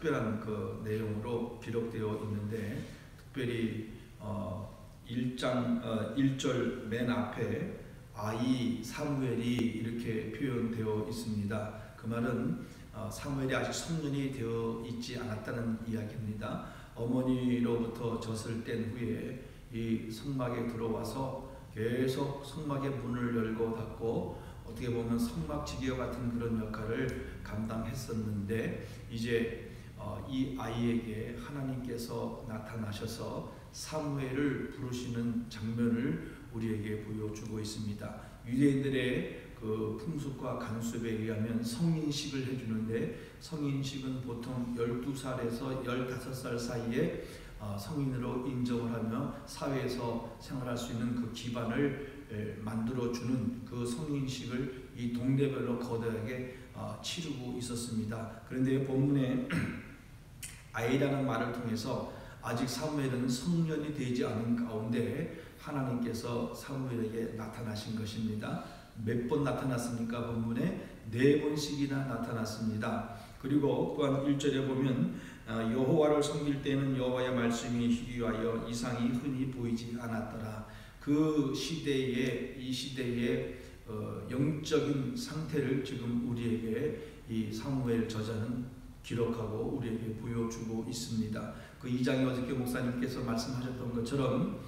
특별한 그 내용으로 기록되어 있는데, 특별히 1절 맨 앞에 아이 사무엘이 이렇게 표현되어 있습니다. 그 말은 사무엘이 아직 성년이 되어 있지 않았다는 이야기입니다. 어머니로부터 젖을 뗀 후에 이 성막에 들어와서 계속 성막의 문을 열고 닫고 어떻게 보면 성막지기와 같은 그런 역할을 감당했었는데, 이제 이 아이에게 하나님께서 나타나셔서 사무엘을 부르시는 장면을 우리에게 보여주고 있습니다. 유대인들의 그 풍습과 간습에 의하면 성인식을 해주는데, 성인식은 보통 12살에서 15살 사이에 성인으로 인정을 하며 사회에서 생활할 수 있는 그 기반을 만들어주는 그 성인식을 이 동네별로 거대하게 치르고 있었습니다. 그런데 본문에 아이라는 말을 통해서 아직 사무엘은 성년이 되지 않은 가운데 하나님께서 사무엘에게 나타나신 것입니다. 몇 번 나타났습니까? 본문에 4번씩이나 나타났습니다. 그리고 또한 1절에 보면 여호와를 섬길 때는 여호와의 말씀이 희귀하여 이상이 흔히 보이지 않았더라. 그 시대에, 이 시대의 영적인 상태를 지금 우리에게 이 사무엘 저자는 기록하고 우리에게 보여주고 있습니다. 그 2장에 어저께 목사님께서 말씀하셨던 것처럼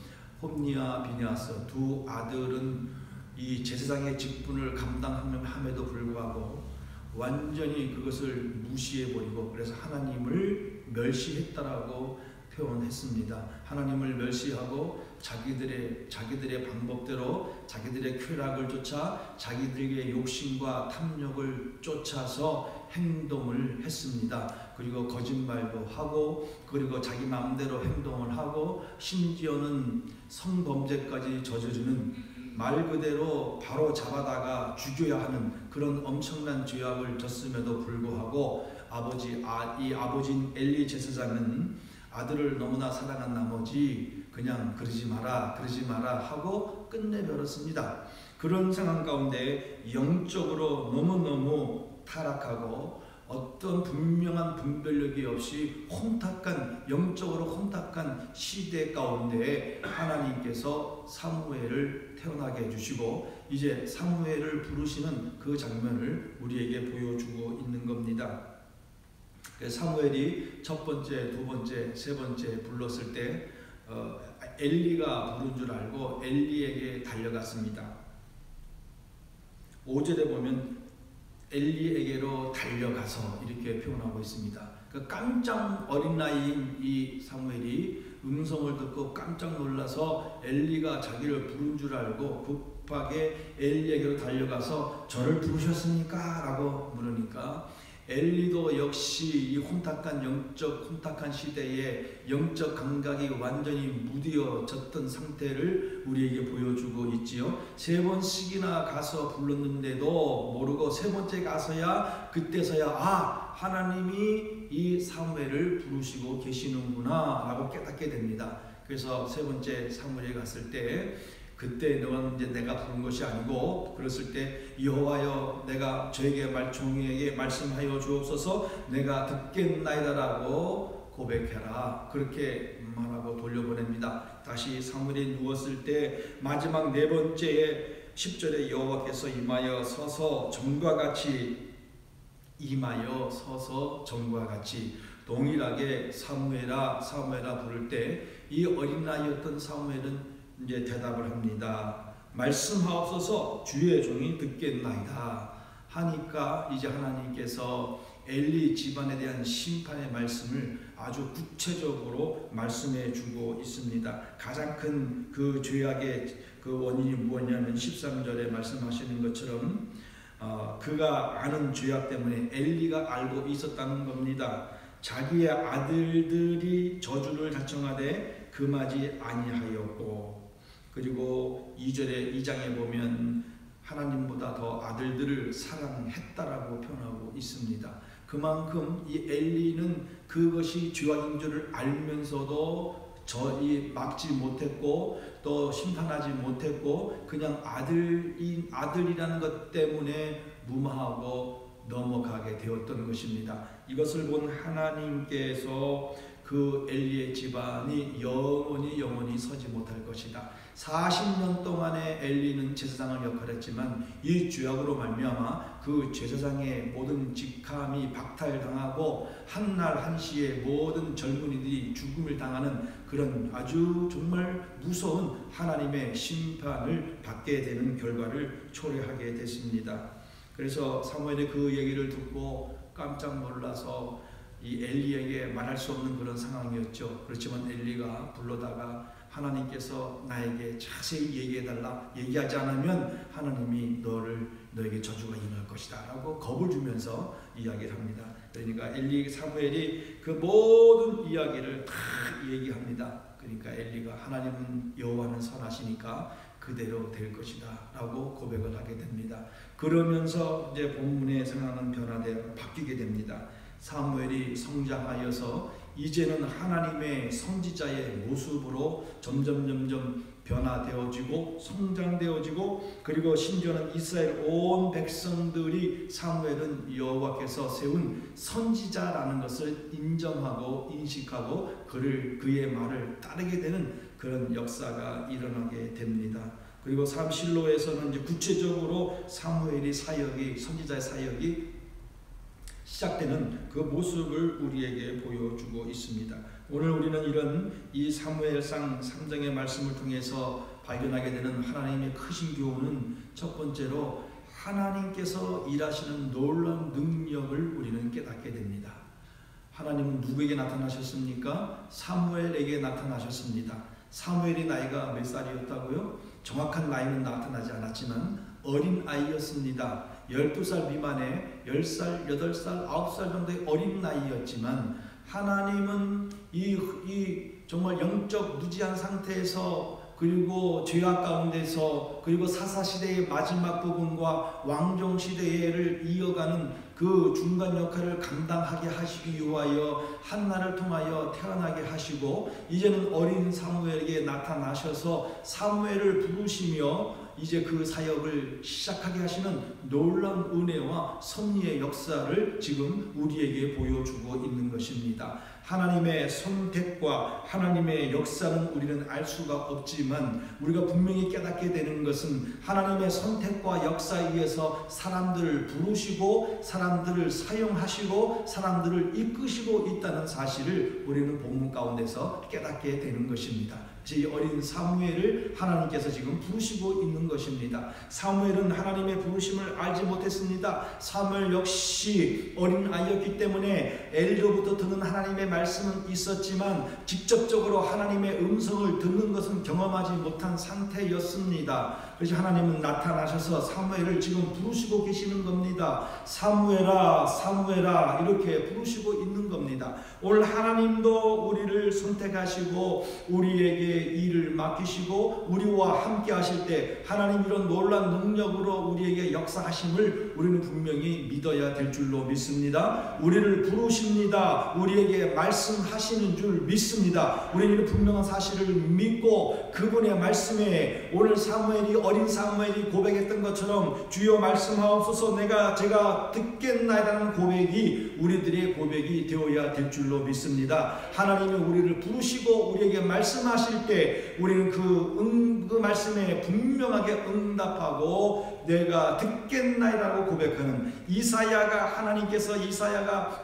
홈니와 비냐스 두 아들은 이 제사장의 직분을 감당함에도 불구하고 완전히 그것을 무시해버리고, 그래서 하나님을 멸시했다라고 표현했습니다. 하나님을 멸시하고 자기들의 방법대로 자기들의 쾌락을 쫓아 자기들의 욕심과 탐욕을 쫓아서 행동을 했습니다. 그리고 거짓말도 하고, 그리고 자기 마음대로 행동을 하고, 심지어는 성범죄까지 저지르는, 말 그대로 바로 잡아다가 죽여야 하는 그런 엄청난 죄악을 졌음에도 불구하고 이 아버지인 엘리 제사장은 아들을 너무나 사랑한 나머지 그냥 그러지 마라 하고 끝내버렸습니다. 그런 상황 가운데 영적으로 너무너무 타락하고 어떤 분명한 분별력이 없이 영적으로 혼탁한 시대 가운데 하나님께서 사무엘을 태어나게 해주시고 이제 사무엘을 부르시는 그 장면을 우리에게 보여주고 있는 겁니다. 사무엘이 첫 번째, 두 번째, 세 번째 불렀을 때 엘리가 부른 줄 알고 엘리에게 달려갔습니다. 5절에 보면 엘리에게로 달려가서 이렇게 표현하고 있습니다. 그 깜짝 어린 나이인 이 사무엘이 음성을 듣고 깜짝 놀라서 엘리가 자기를 부른 줄 알고 급하게 엘리에게로 달려가서 저를 부르셨습니까? 라고 물으니까 엘리도 역시 이 혼탁한 시대에 영적 감각이 완전히 무뎌졌던 상태를 우리에게 보여주고 있지요. 3번씩이나 가서 불렀는데도 모르고 세 번째 가서야 그때서야 하나님이 이 사무엘을 부르시고 계시는구나 라고 깨닫게 됩니다. 그래서 세 번째 사무엘에 갔을 때 그때 너는 이제 내가 부른 것이 아니고, 그랬을 때 여호와여 내가 종에게 말씀하여 주옵소서, 내가 듣겠나이다라고 고백해라. 그렇게 말하고 돌려보냅니다. 다시 사무엘이 누웠을 때 마지막 4번째에 10절에 여호와께서 임하여 서서 전과 같이 동일하게 사무엘아 부를 때 이 어린 나이였던 사무엘은 이제 대답을 합니다. 말씀하옵소서, 주의 종이 듣겠나이다 하니까 이제 하나님께서 엘리 집안에 대한 심판의 말씀을 아주 구체적으로 말씀해 주고 있습니다. 가장 큰 그 죄악의 그 원인이 무엇이냐면 13절에 말씀하시는 것처럼 그가 아는 죄악 때문에 엘리가 알고 있었다는 겁니다. 자기의 아들들이 저주를 자청하되 금하지 아니하였고, 그리고 2장에 보면 하나님보다 더 아들들을 사랑했다라고 표현하고 있습니다. 그만큼 이 엘리는 그것이 죄악인 줄을 알면서도 막지 못했고 또 심판하지 못했고 그냥 아들이라는 것 때문에 무마하고 넘어가게 되었던 것입니다. 이것을 본 하나님께서 그 엘리의 집안이 영원히 서지 못할 것이다. 40년 동안에 엘리는 제사장을 역할했지만 이 죄악으로 말미암아 그 제사장의 모든 직함이 박탈당하고 한날 한시에 모든 젊은이들이 죽음을 당하는 그런 아주 정말 무서운 하나님의 심판을 받게 되는 결과를 초래하게 됐습니다. 그래서 사무엘이 그 얘기를 듣고 깜짝 놀라서 이 엘리에게 말할 수 없는 그런 상황이었죠. 그렇지만 엘리가 불러다가 하나님께서 나에게 자세히 얘기해달라, 얘기하지 않으면 하나님이 너에게 저주가 임할 것이다 라고 겁을 주면서 이야기를 합니다. 그러니까 사무엘이 그 모든 이야기를 다 얘기합니다. 그러니까 엘리가 하나님은 여호와는 선하시니까 그대로 될 것이다 라고 고백을 하게 됩니다. 그러면서 이제 본문의 상황은 변화되어 바뀌게 됩니다. 사무엘이 성장하여서 이제는 하나님의 선지자의 모습으로 점점 변화되어지고 성장되어지고, 그리고 심지어는 이스라엘 온 백성들이 사무엘은 여호와께서 세운 선지자라는 것을 인정하고 인식하고 그의 말을 따르게 되는 그런 역사가 일어나게 됩니다. 그리고 실로에서는 이제 구체적으로 사무엘의 사역이, 선지자의 사역이 시작되는 그 모습을 우리에게 보여주고 있습니다. 오늘 우리는 이런 이 사무엘상 3장의 말씀을 통해서 발견하게 되는 하나님의 크신 교훈은 첫 번째로 하나님께서 일하시는 놀라운 능력을 우리는 깨닫게 됩니다. 하나님은 누구에게 나타나셨습니까? 사무엘에게 나타나셨습니다. 사무엘이 나이가 몇 살이었다고요? 정확한 나이는 나타나지 않았지만 어린 아이였습니다. 12살 미만의 10살, 8살, 9살 정도의 어린 나이였지만 하나님은 이 정말 영적 무지한 상태에서, 그리고 죄악 가운데서, 그리고 사사시대의 마지막 부분과 왕정시대를 이어가는 그 중간 역할을 감당하게 하시기 위하여 한나를 통하여 태어나게 하시고, 이제는 어린 사무엘에게 나타나셔서 사무엘을 부르시며 이제 그 사역을 시작하게 하시는 놀라운 은혜와 섭리의 역사를 지금 우리에게 보여주고 있는 것입니다. 하나님의 선택과 하나님의 역사는 우리는 알 수가 없지만 우리가 분명히 깨닫게 되는 것은 하나님의 선택과 역사에 의해서 사람들을 부르시고 사람들을 사용하시고 사람들을 이끄시고 있다는 사실을 우리는 본문 가운데서 깨닫게 되는 것입니다. 이 어린 사무엘을 하나님께서 지금 부르시고 있는 것입니다. 사무엘은 하나님의 부르심을 알지 못했습니다. 사무엘 역시 어린 아이였기 때문에 엘리로부터 듣는 하나님의 말씀은 있었지만 직접적으로 하나님의 음성을 듣는 것은 경험하지 못한 상태였습니다. 그래서 하나님은 나타나셔서 사무엘을 지금 부르시고 계시는 겁니다. 사무엘아, 사무엘아 이렇게 부르시고 있는 겁니다. 오늘 하나님도 우리를 선택하시고 우리에게 일을 맡기시고 우리와 함께 하실 때 하나님 이런 놀라운 능력으로 우리에게 역사하심을 우리는 분명히 믿어야 될 줄로 믿습니다. 우리를 부르십니다. 우리에게 말씀하시는 줄 믿습니다. 우리는 분명한 사실을 믿고 그분의 말씀에 오늘 어린 사무엘이 고백했던 것처럼 주여 말씀하옵소서 제가 듣겠나이라는 고백이 우리들의 고백이 되어야 될 줄로 믿습니다. 하나님이 우리를 부르시고 우리에게 말씀하실 때 우리는 그 말씀에 분명하게 응답하고 내가 듣겠나이라고 고백하는 하나님께서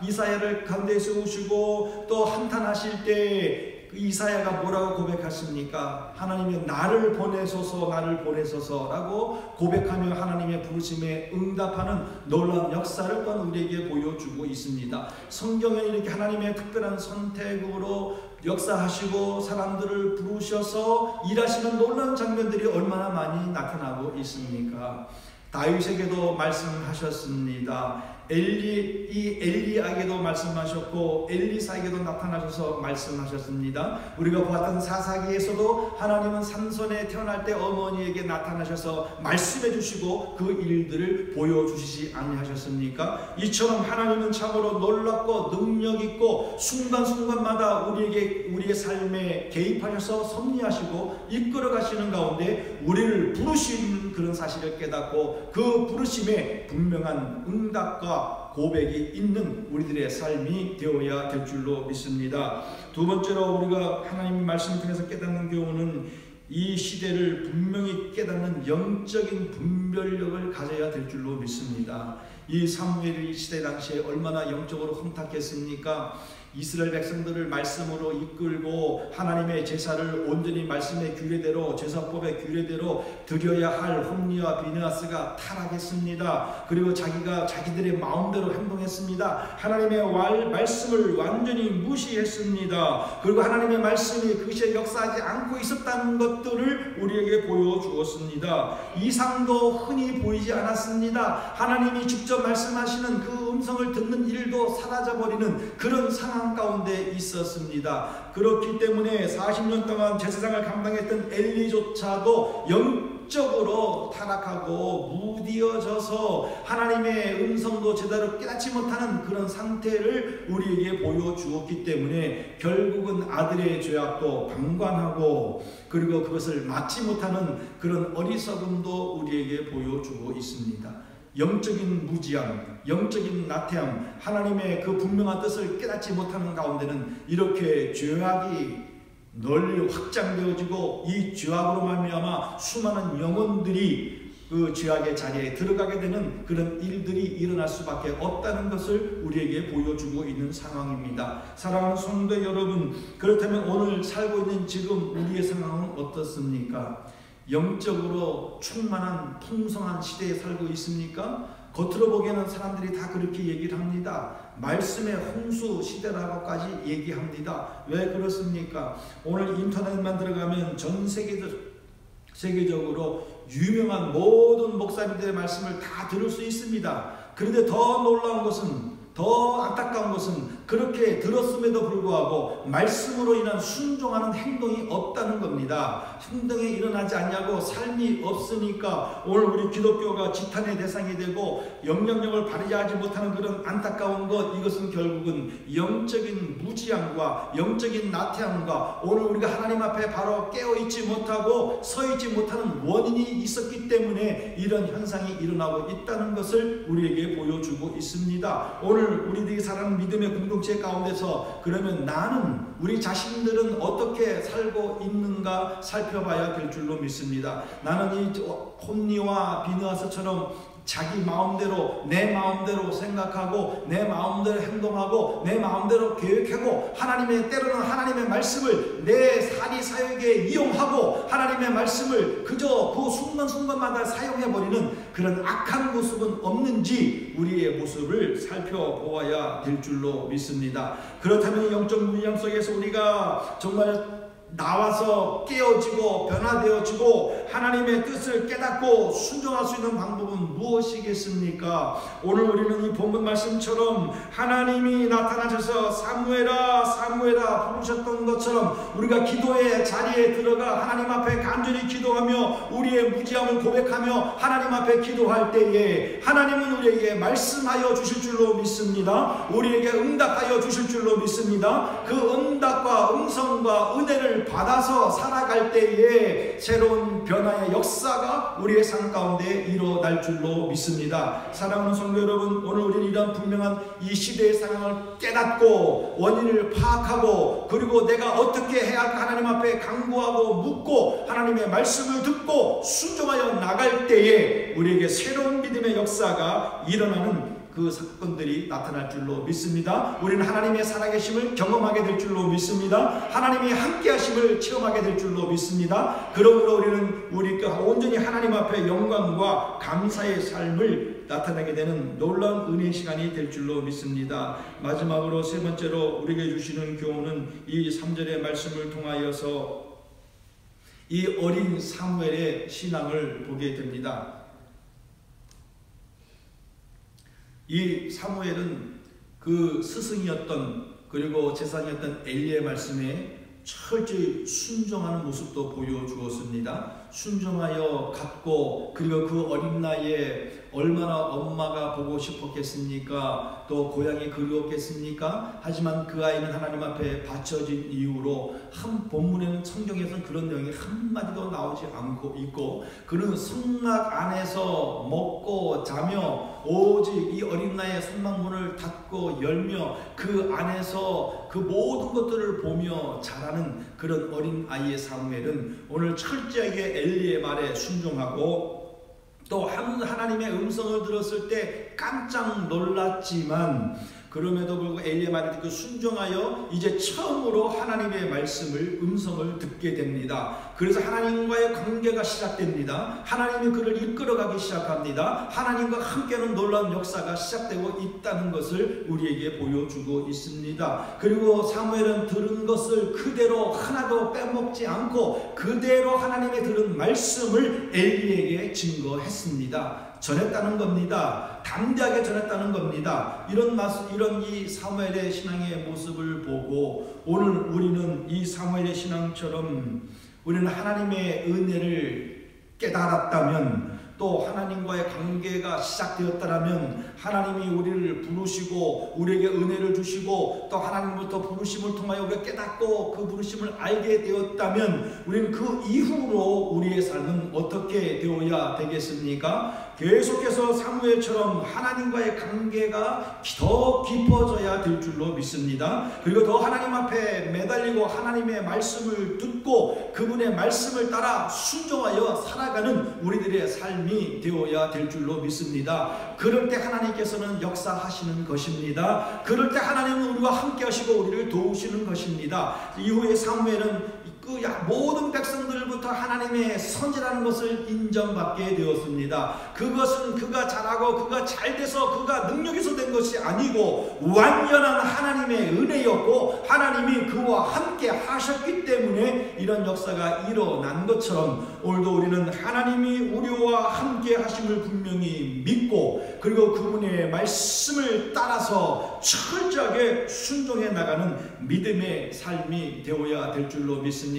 이사야를 가운데 세우시고 또 한탄하실 때 이사야가 뭐라고 고백했습니까? 하나님이 나를 보내소서라고 고백하며 하나님의 부르심에 응답하는 놀라운 역사를 또한 우리에게 보여주고 있습니다. 성경에 이렇게 하나님의 특별한 선택으로 역사하시고 사람들을 부르셔서 일하시는 놀라운 장면들이 얼마나 많이 나타나고 있습니까? 다윗에게도 말씀하셨습니다. 엘리야에게도 말씀하셨고 엘리사에게도 나타나셔서 말씀하셨습니다. 우리가 보았던 사사기에서도 하나님은 삼손에 태어날 때 어머니에게 나타나셔서 말씀해 주시고 그 일들을 보여주시지 아니하셨습니까? 이처럼 하나님은 참으로 놀랍고 능력 있고 순간순간마다 우리의 삶에 개입하셔서 섭리하시고 이끌어 가시는 가운데 우리를 부르시는 그런 사실을 깨닫고 그 부르심에 분명한 응답과 고백이 있는 우리들의 삶이 되어야 될 줄로 믿습니다. 두 번째로 우리가 하나님 말씀 통해서 깨닫는 교훈은 이 시대를 분명히 깨닫는 영적인 분별력을 가져야 될 줄로 믿습니다. 이 사무엘이 이 시대 당시에 얼마나 영적으로 혼탁했습니까? 이스라엘 백성들을 말씀으로 이끌고 하나님의 제사를 온전히 말씀의 규례대로, 제사법의 규례대로 드려야 할 홈리와 비느하스가 타락했습니다. 그리고 자기들의 마음대로 행동했습니다. 하나님의 말씀을 완전히 무시했습니다. 그리고 하나님의 말씀이 그것이 역사하지 않고 있었다는 것들을 우리에게 보여주었습니다. 이상도 흔히 보이지 않았습니다. 하나님이 직접 말씀하시는 그 음성을 듣는 일도 사라져버리는 그런 상황 가운데 있었습니다. 그렇기 때문에 40년 동안 제사장을 감당했던 엘리조차도 영적으로 타락하고 무디어져서 하나님의 음성도 제대로 깨닫지 못하는 그런 상태를 우리에게 보여주었기 때문에 결국은 아들의 죄악도 방관하고 그리고 그것을 막지 못하는 그런 어리석음도 우리에게 보여주고 있습니다. 영적인 무지함, 영적인 나태함, 하나님의 그 분명한 뜻을 깨닫지 못하는 가운데는 이렇게 죄악이 널리 확장되어지고 이 죄악으로 말미암아 수많은 영혼들이 그 죄악의 자리에 들어가게 되는 그런 일들이 일어날 수밖에 없다는 것을 우리에게 보여주고 있는 상황입니다. 사랑하는 성도 여러분, 그렇다면 오늘 살고 있는 지금 우리의 상황은 어떻습니까? 영적으로 충만한 풍성한 시대에 살고 있습니까? 겉으로 보기에는 사람들이 다 그렇게 얘기를 합니다. 말씀의 홍수 시대라고까지 얘기합니다. 왜 그렇습니까? 오늘 인터넷만 들어가면 전 세계적으로 유명한 모든 목사님들의 말씀을 다 들을 수 있습니다. 그런데 더 놀라운 것은, 더 안타까운 것은 그렇게 들었음에도 불구하고 말씀으로 인한 순종하는 행동이 없다는 겁니다. 행동이 일어나지 않냐고, 삶이 없으니까 오늘 우리 기독교가 지탄의 대상이 되고 영향력을 발휘하지 못하는 그런 안타까운 것, 이것은 결국은 영적인 무지함과 영적인 나태함과 오늘 우리가 하나님 앞에 바로 깨어있지 못하고 서있지 못하는 원인이 있었기 때문에 이런 현상이 일어나고 있다는 것을 우리에게 보여주고 있습니다. 오늘 우리들이 살아가는 믿음의 공동체 가운데서 그러면 나는, 우리 자신들은 어떻게 살고 있는가 살펴봐야 될 줄로 믿습니다. 나는 이 홈리와 비느하스처럼 자기 마음대로, 내 마음대로 생각하고 내 마음대로 행동하고 내 마음대로 계획하고 때로는 하나님의 말씀을 내 사리 사역에 이용하고 하나님의 말씀을 그저 그 순간순간마다 사용해버리는 그런 악한 모습은 없는지 우리의 모습을 살펴보아야 될 줄로 믿습니다. 그렇다면 영적 무지함 속에서 우리가 정말 나와서 깨어지고 변화되어지고 하나님의 뜻을 깨닫고 순종할 수 있는 방법은 무엇이겠습니까? 오늘 우리는 이 본문 말씀처럼 하나님이 나타나셔서 사무엘아 사무엘아 부르셨던 것처럼 우리가 기도의 자리에 들어가 하나님 앞에 간절히 기도하며 우리의 무지함을 고백하며 하나님 앞에 기도할 때에 하나님은 우리에게 말씀하여 주실 줄로 믿습니다. 우리에게 응답하여 주실 줄로 믿습니다. 그 응답과 음성과 은혜를 받아서 살아갈 때에 새로운 변화의 역사가 우리의 삶 가운데 일어날 줄로 믿습니다. 사랑하는 성도 여러분, 오늘 우리는 이런 분명한 이 시대의 상황을 깨닫고 원인을 파악하고 그리고 내가 어떻게 해야 할까 하나님 앞에 간구하고 묻고 하나님의 말씀을 듣고 순종하여 나갈 때에 우리에게 새로운 믿음의 역사가 일어나는 그 사건들이 나타날 줄로 믿습니다. 우리는 하나님의 살아계심을 경험하게 될 줄로 믿습니다. 하나님이 함께 하심을 체험하게 될 줄로 믿습니다. 그러므로 우리가 온전히 하나님 앞에 영광과 감사의 삶을 나타내게 되는 놀라운 은혜의 시간이 될 줄로 믿습니다. 마지막으로 세 번째로 우리에게 주시는 교훈은 이 3절의 말씀을 통하여서 이 어린 사무엘의 신앙을 보게 됩니다. 이 사무엘은 그 스승이었던 그리고 제사장이었던 엘리의 말씀에 철저히 순종하는 모습도 보여주었습니다. 순종하여 갔고, 그리고 그 어린 나이에 얼마나 엄마가 보고 싶었겠습니까? 또 고향이 그리웠겠습니까? 하지만 그 아이는 하나님 앞에 바쳐진 이후로 본문에는 성경에서는 그런 내용이 한마디도 나오지 않고 있고, 그는 성막 안에서 먹고 자며 오직 이 어린 나이의 성막문을 닫고 열며 그 안에서 그 모든 것들을 보며 자라는 그런 어린 아이의 사무엘은 오늘 철저하게 엘리의 말에 순종하고, 또 하나님의 음성을 들었을 때 깜짝 놀랐지만 그럼에도 불구하고 엘리의 말을 듣고 순종하여 이제 처음으로 하나님의 음성을 듣게 됩니다. 그래서 하나님과의 관계가 시작됩니다. 하나님이 그를 이끌어가기 시작합니다. 하나님과 함께하는 놀라운 역사가 시작되고 있다는 것을 우리에게 보여주고 있습니다. 그리고 사무엘은 들은 것을 그대로 하나도 빼먹지 않고 그대로 하나님의 들은 말씀을 엘리에게 증거했습니다. 전했다는 겁니다. 담대하게 전했다는 겁니다. 이런 이 사무엘의 신앙의 모습을 보고 오늘 우리는 이 사무엘의 신앙처럼 우리는 하나님의 은혜를 깨달았다면, 또 하나님과의 관계가 시작되었다면, 하나님이 우리를 부르시고 우리에게 은혜를 주시고 또 하나님부터 부르심을 통하여 우리가 깨닫고 그 부르심을 알게 되었다면, 우리는 그 이후로 우리의 삶은 어떻게 되어야 되겠습니까? 계속해서 사무엘처럼 하나님과의 관계가 더 깊어져야 될 줄로 믿습니다. 그리고 더 하나님 앞에 매달리고 하나님의 말씀을 듣고 그분의 말씀을 따라 순종하여 살아가는 우리들의 삶이 되어야 될 줄로 믿습니다. 그럴 때 하나님께서는 역사하시는 것입니다. 그럴 때 하나님은 우리와 함께 하시고 우리를 도우시는 것입니다. 이후에 사무엘은 그 모든 백성들부터 하나님의 선지라는 것을 인정받게 되었습니다. 그것은 그가 잘하고 그가 잘돼서 그가 능력에서 된 것이 아니고 완전한 하나님의 은혜였고 하나님이 그와 함께 하셨기 때문에 이런 역사가 일어난 것처럼 오늘도 우리는 하나님이 우리와 함께 하심을 분명히 믿고, 그리고 그분의 말씀을 따라서 철저하게 순종해 나가는 믿음의 삶이 되어야 될 줄로 믿습니다.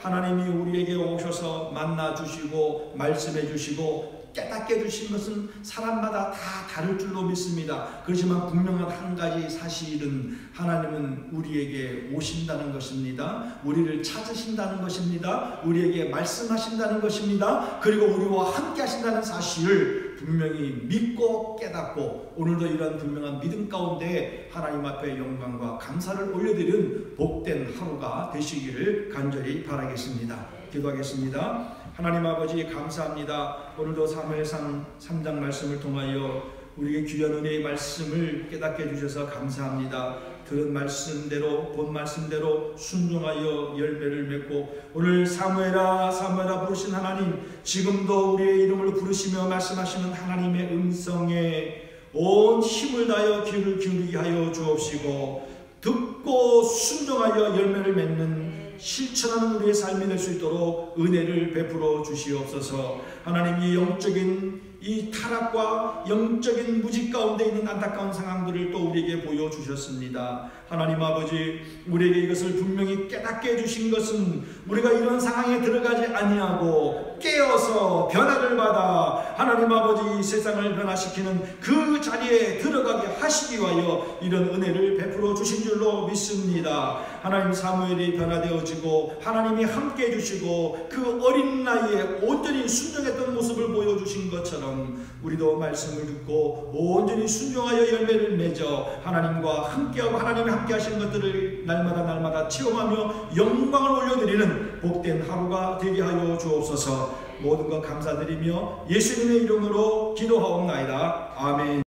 하나님이 우리에게 오셔서 만나 주시고 말씀해 주시고 깨닫게 해주신 것은 사람마다 다 다를 줄로 믿습니다. 그렇지만 분명한 한 가지 사실은 하나님은 우리에게 오신다는 것입니다. 우리를 찾으신다는 것입니다. 우리에게 말씀하신다는 것입니다. 그리고 우리와 함께 하신다는 사실을 분명히 믿고 깨닫고 오늘도 이런 분명한 믿음 가운데 하나님 앞에 영광과 감사를 올려드리는 복된 하루가 되시기를 간절히 바라겠습니다. 기도하겠습니다. 하나님 아버지 감사합니다. 오늘도 사무엘상 3장 말씀을 통하여 우리에게 귀한 은혜의 말씀을 깨닫게 해주셔서 감사합니다. 들은 말씀대로 본 말씀대로 순종하여 열매를 맺고 오늘 사무엘아 사무엘아 부르신 하나님, 지금도 우리의 이름을 부르시며 말씀하시는 하나님의 음성에 온 힘을 다하여 귀를 기울이게 하여 주옵시고 듣고 순종하여 열매를 맺는 실천하는 우리의 삶이 될 수 있도록 은혜를 베풀어 주시옵소서. 하나님이 영적인 이 타락과 영적인 무지 가운데 있는 안타까운 상황들을 또 우리에게 보여주셨습니다. 하나님 아버지, 우리에게 이것을 분명히 깨닫게 해주신 것은 우리가 이런 상황에 들어가지 아니하고 깨어서 변화를 받아 하나님 아버지 세상을 변화시키는 그 자리에 들어가게 하시기 위하여 이런 은혜를 베풀어 주신 줄로 믿습니다. 하나님, 사무엘이 변화되어지고 하나님이 함께 해주시고 그 어린 나이에 온전히 순종했던 모습을 보여주신 것처럼 우리도 말씀을 듣고 온전히 순종하여 열매를 맺어 하나님과 함께하고 하나님이 함께 하시는 것들을 날마다 체험하며 영광을 올려드리는 복된 하루가 되게 하여 주옵소서. 모든 것 감사드리며 예수님의 이름으로 기도하옵나이다. 아멘.